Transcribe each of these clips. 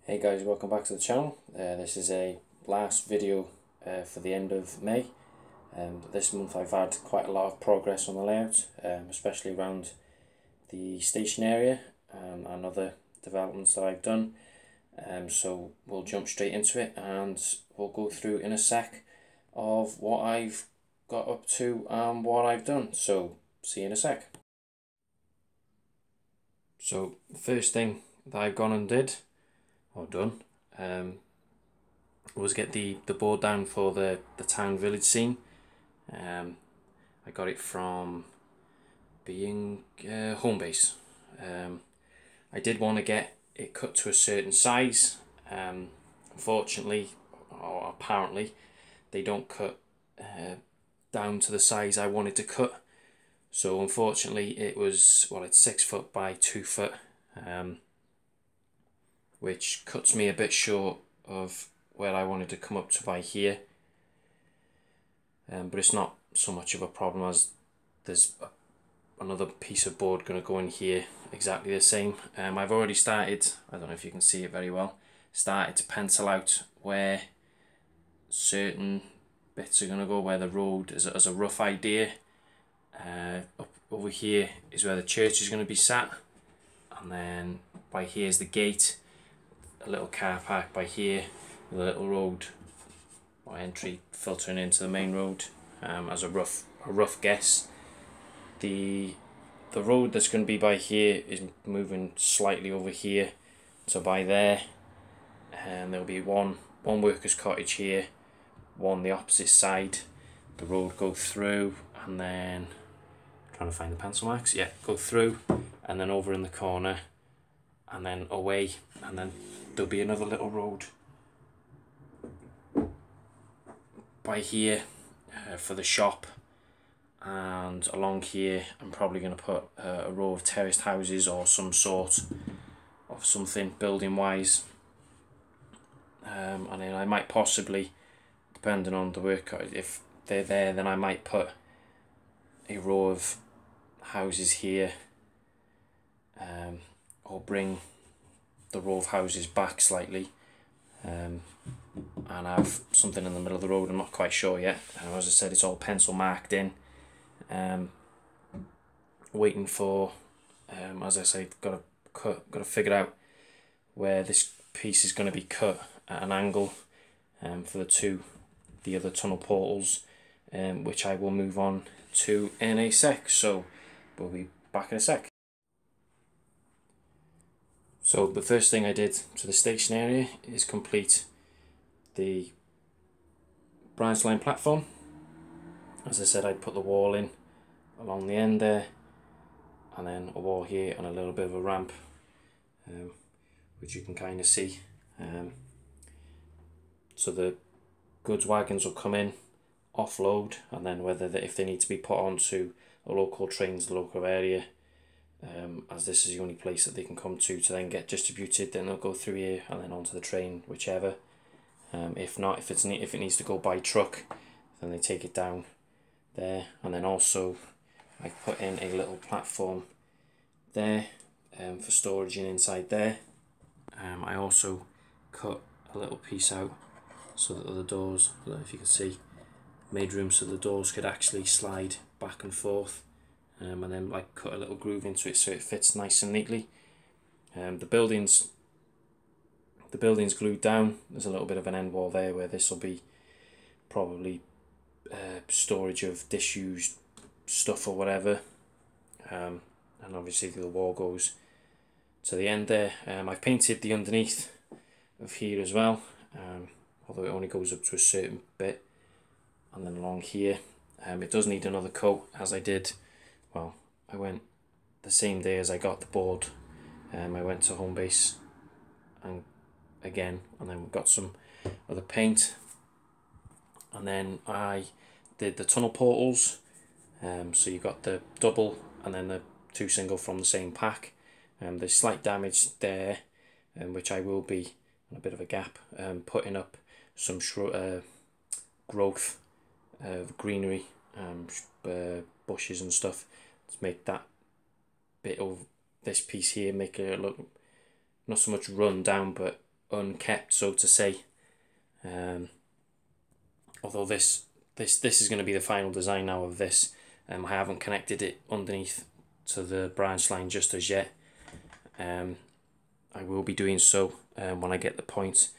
Hey guys, welcome back to the channel. This is a last video for the end of May. This month I've had quite a lot of progress on the layout, especially around the station area and other developments that I've done. So we'll jump straight into it and we'll go through in a sec of what I've got up to and what I've done. So see you in a sec. So the first thing that I've gone and did or done was get the board down for the town village scene. I got it from being home base. I did want to get it cut to a certain size. Unfortunately, or apparently, they don't cut down to the size I wanted to cut. So unfortunately, it was, well, it's 6 foot by 2 foot, which cuts me a bit short of where I wanted to come up to by here. But it's not so much of a problem as there's another piece of board going to go in here exactly the same. I've already started, I don't know if you can see it very well, started to pencil out where certain bits are going to go, where the road is as a rough idea. Up over here is where the church is going to be sat, and then by here is the gate, a little car park by here with a little road or entry filtering into the main road, as a rough guess. The road that's going to be by here is moving slightly over here to by there, and there'll be one worker's cottage here, one the opposite side. The road go through and then, trying to find the pencil marks, yeah, go through and then over in the corner and then away, and then there'll be another little road by here for the shop, and along here I'm probably going to put a row of terraced houses or some sort of something building wise, and then I might possibly, depending on the work, if they're there, then I might put a row of houses here, or bring the row of houses back slightly, and have something in the middle of the road. I'm not quite sure yet. As I said, it's all pencil marked in, waiting for, as I say, got to figure out where this piece is going to be cut at an angle, for the other tunnel portals, which I will move on to in a sec. So we'll be back in a sec. So the first thing I did to the station area is complete the branch line platform. As I said, I'd put the wall in along the end there, and then a wall here and a little bit of a ramp, which you can kind of see. So the goods wagons will come in, offload, and then if they need to be put onto a local train to the local area, as this is the only place that they can come to then get distributed, then they'll go through here and then onto the train, whichever. If not, if it needs to go by truck, then they take it down there. And then also I put in a little platform there, for storage inside there. I also cut a little piece out so that the doors, I don't know if you can see, made room so the doors could actually slide back and forth, and then like cut a little groove into it so it fits nice and neatly. The building's glued down. There's a little bit of an end wall there where this will be probably storage of disused stuff or whatever, and obviously the wall goes to the end there. I've painted the underneath of here as well, although it only goes up to a certain bit, and then along here. It does need another coat, as I did, well, I went the same day as I got the board. I went to home base and again, and then we got some other paint, and then I did the tunnel portals. So you got the double and then the 2 single from the same pack. There's slight damage there, which I will be, on a bit of a gap, putting up some growth of greenery, bushes and stuff, to make that bit of this piece here, make it look not so much run down but unkept, so to say. Although this is going to be the final design now of this. I haven't connected it underneath to the branch line just as yet. I will be doing so when I get the point,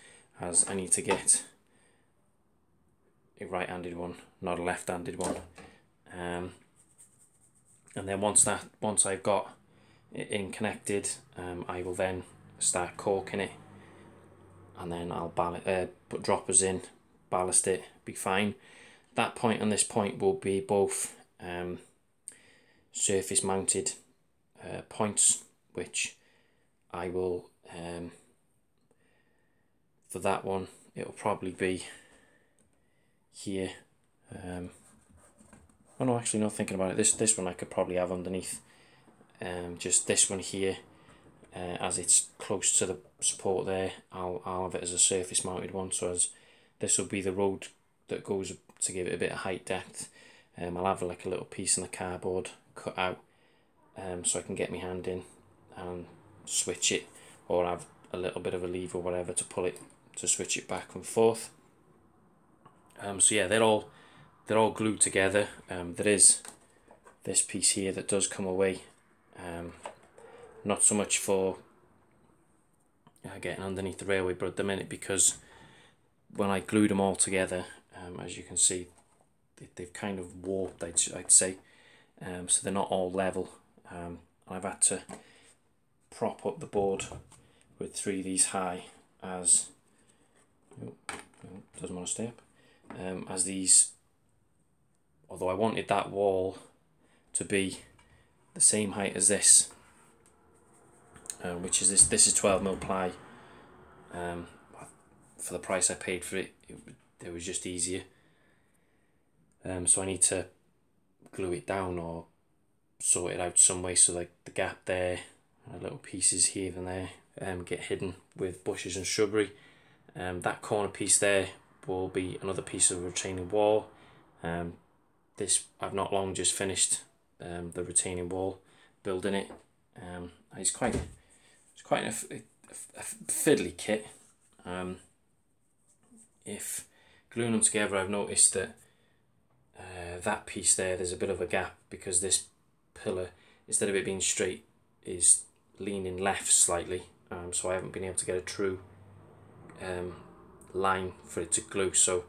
as I need to get a right-handed one, not a left-handed one. And then once I've got it in connected, I will then start corking it, and then I'll put droppers in, ballast it, be fine. That point and this point will be both surface mounted points, which I will, for that one, it'll probably be here. Oh no, actually not thinking about it, this one I could probably have underneath, just this one here, as it's close to the support there, I'll have it as a surface mounted one, so as this will be the road that goes to give it a bit of height depth. I'll have like a little piece in the cardboard cut out, so I can get my hand in and switch it, or have a little bit of a lever or whatever to pull it, to switch it back and forth. So yeah, they're all glued together. There is this piece here that does come away, not so much for getting underneath the railway but at the minute, because when I glued them all together, as you can see, they've kind of warped, I'd say, so they're not all level. I've had to prop up the board with 3 of these high, as doesn't want to stay up, as these, although I wanted that wall to be the same height as this, which is this is 12mm ply. For the price I paid for it, it was just easier. So I need to glue it down or sort it out some way, so like the gap there, little pieces here and there, get hidden with bushes and shrubbery. That corner piece there will be another piece of retaining wall. This, I've not long just finished the retaining wall, building it. It's quite a fiddly kit. If gluing them together, I've noticed that that piece there's a bit of a gap, because this pillar, instead of it being straight, is leaning left slightly, so I haven't been able to get a true line for it to glue, so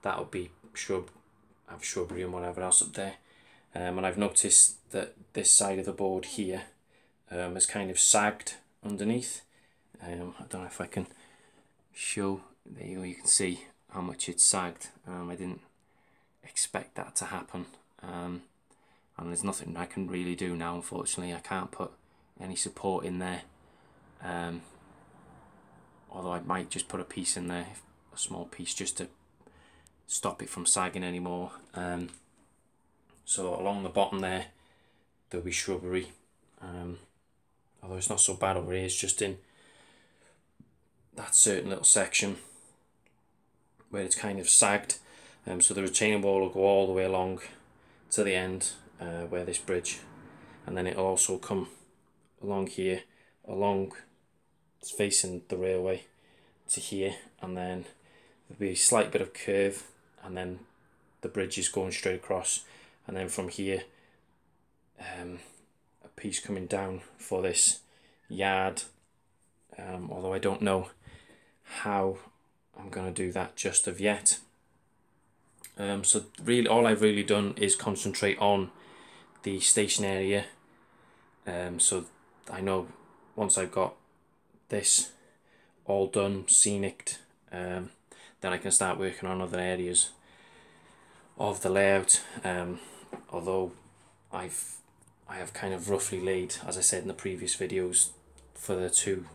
that'll be shrubbery and whatever else up there. And I've noticed that this side of the board here has kind of sagged underneath. I don't know if I can show, there you go, you can see how much it's sagged. I didn't expect that to happen, and there's nothing I can really do now, unfortunately. I can't put any support in there, although I might just put a piece in there, a small piece, just to stop it from sagging anymore. So along the bottom there'll be shrubbery, although it's not so bad over here, it's just in that certain little section where it's kind of sagged. So the retaining wall will go all the way along to the end where this bridge, and then it'll also come along here, it's facing the railway to here, and then there'll be a slight bit of curve, and then the bridge is going straight across, and then from here a piece coming down for this yard, although I don't know how I'm going to do that just of yet. So really all I've really done is concentrate on the station area, so I know once I've got this all done, scenicked, then I can start working on other areas of the layout. Although I have kind of roughly laid, as I said in the previous videos, for the 2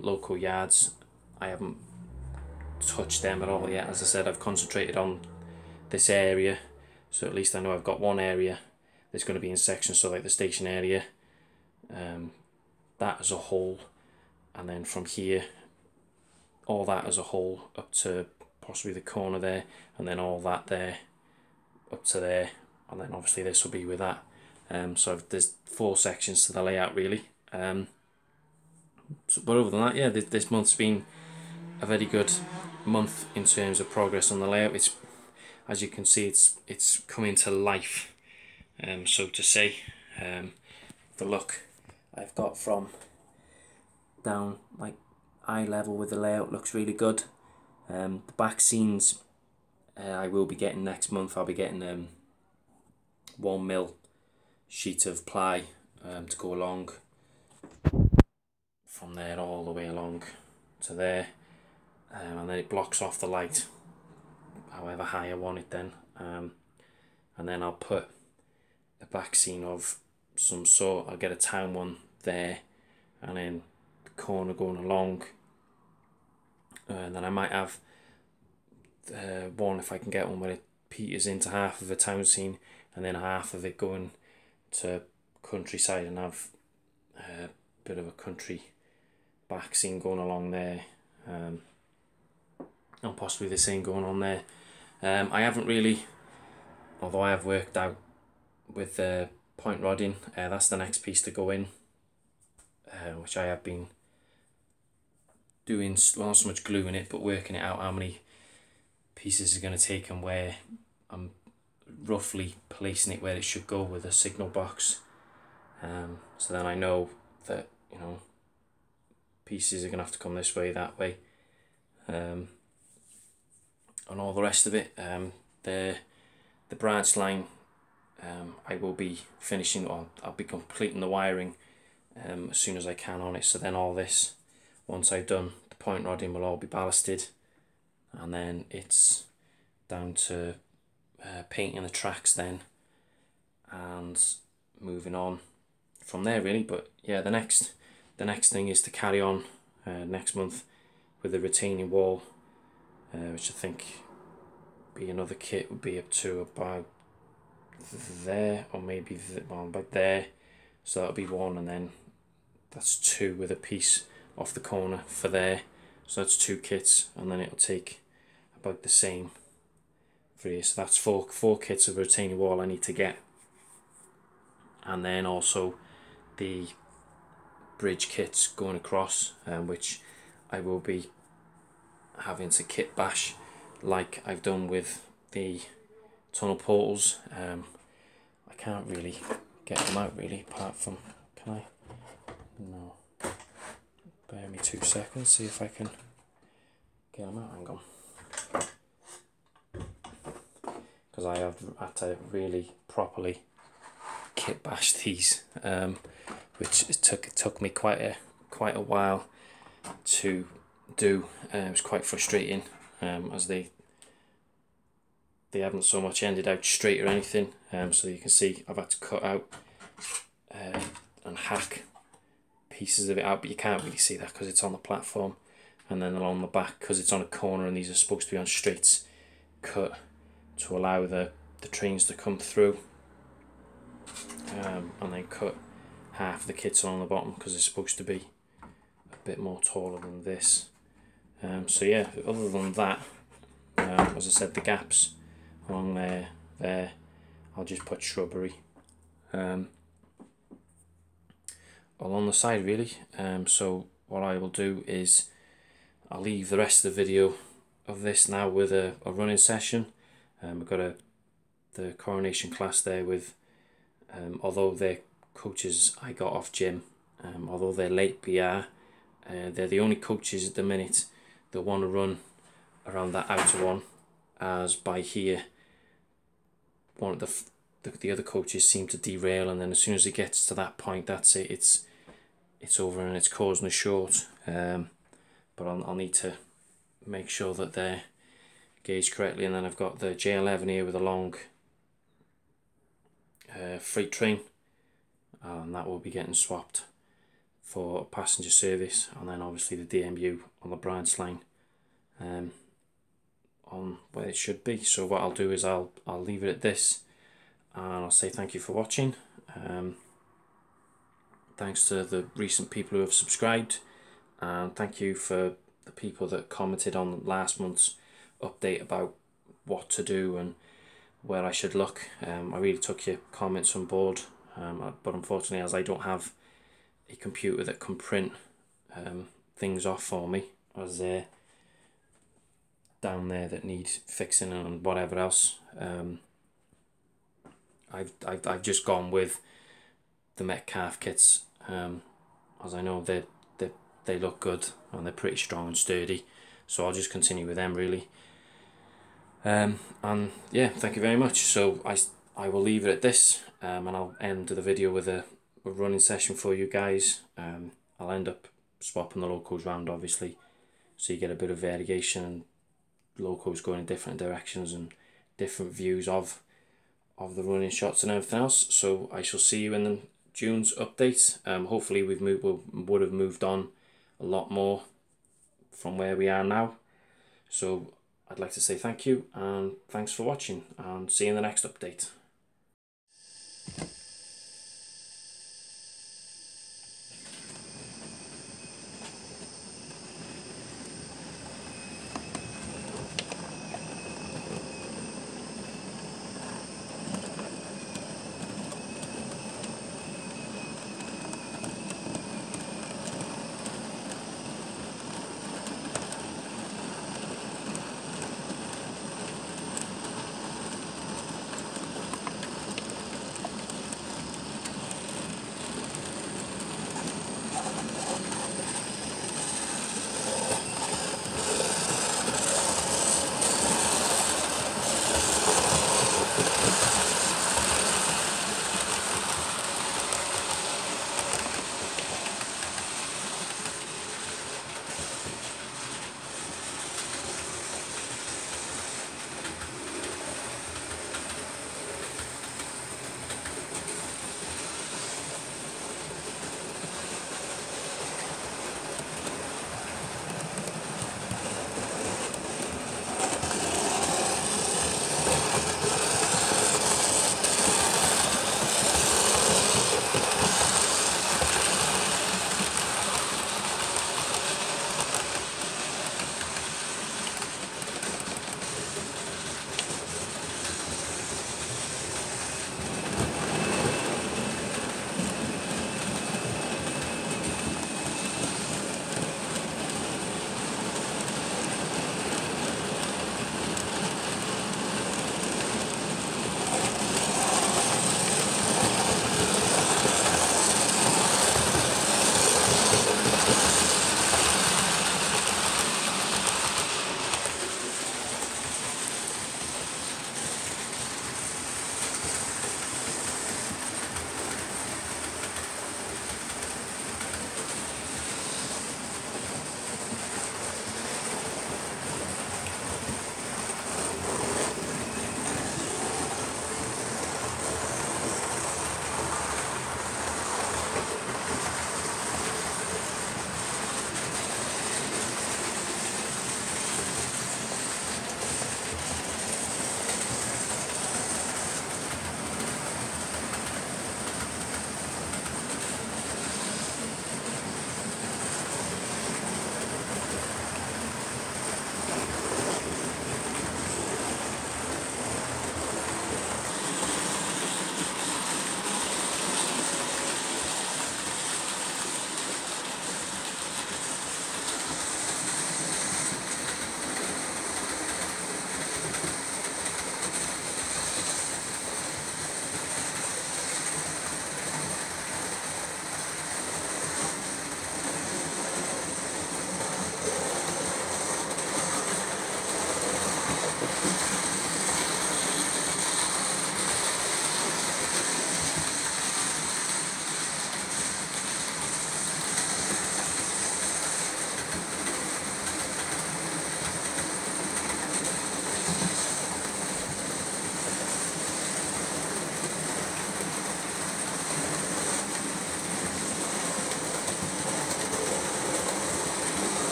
local yards, I haven't touched them at all yet. As I said, I've concentrated on this area, so at least I know I've got one area that's going to be in sections, so like the station area, that as a whole, and then from here all that as a whole up to possibly the corner there, and then all that there up to there, and then obviously this will be with that. So there's 4 sections to the layout really. But other than that, yeah, this month's been a very good month in terms of progress on the layout. It's, as you can see, it's coming to life, so to say. The look I've got from down like eye level with the layout looks really good. The back scenes I will be getting next month. I'll be getting 1mm sheet of ply to go along from there all the way along to there, and then it blocks off the light however high I want it then, and then I'll put a back scene of some sort. I'll get a town one there, and then the corner going along, and then I might have one, if I can get one, where it peters into half of a town scene and then half of it going to countryside, and have a bit of a country back scene going along there, and possibly the same going on there. I haven't really, although I have worked out with the point rodding, that's the next piece to go in, which I have been doing, well, not so much gluing it, but working it out how many pieces are going to take and where I'm roughly placing it where it should go with a signal box. So then I know that, you know, pieces are going to have to come this way, that way, and all the rest of it. The branch line, I will be finishing, or I'll be completing the wiring as soon as I can on it. So then all this, once I've done the point rodding, will all be ballasted, and then it's down to painting the tracks then and moving on from there really. But yeah, the next thing is to carry on next month with the retaining wall, which I think be another kit would be up to about there, or maybe about there. So that'll be one, and then that's two with a piece off the corner for there. So that's 2 kits, and then it'll take about the same for here. So that's four kits of retaining wall I need to get, and then also the bridge kits going across, which I will be having to kit bash like I've done with the tunnel portals. I can't really get them out really, apart from, can I? No. Bear me 2 seconds, see if I can get them out. Hang on. Because I have had to really properly kit bash these, which it took me quite a while to do. It was quite frustrating, as they haven't so much ended out straight or anything. So you can see I've had to cut out and hack pieces of it out, but you can't really see that because it's on the platform. And then along the back, because it's on a corner and these are supposed to be on straights, cut to allow the trains to come through, and then cut half the kits along the bottom because it's supposed to be a bit more taller than this. So yeah, other than that, as I said, the gaps along there, I'll just put shrubbery along the side really. So what I will do is I'll leave the rest of the video of this now with a running session. We've got the coronation class there with, although they're coaches I got off gym, although they're late BR, they're the only coaches at the minute that want to run around that outer one, as by here one of the other coaches seem to derail, and then as soon as it gets to that point, that's it, it's over and it's causing a short. But I'll need to make sure that they're gauged correctly. And then I've got the J11 here with a long freight train, and that will be getting swapped for passenger service, and then obviously the DMU on the branch line on where it should be. So what I'll do is I'll leave it at this, and I'll say thank you for watching. Thanks to the recent people who have subscribed, and thank you for the people that commented on last month's update about what to do and where I should look. I really took your comments on board, but unfortunately, as I don't have a computer that can print things off for me, as down there that need fixing and whatever else. I've just gone with the Metcalf kits, as I know they look good and they're pretty strong and sturdy, so I'll just continue with them really. And yeah, thank you very much. So I will leave it at this, and I'll end the video with a running session for you guys. I'll end up swapping the locos around obviously, so you get a bit of variation and locos going in different directions and different views of the running shots and everything else. So I shall see you in the June's update. Hopefully we would have moved on a lot more from where we are now. So I'd like to say thank you and thanks for watching, and see you in the next update.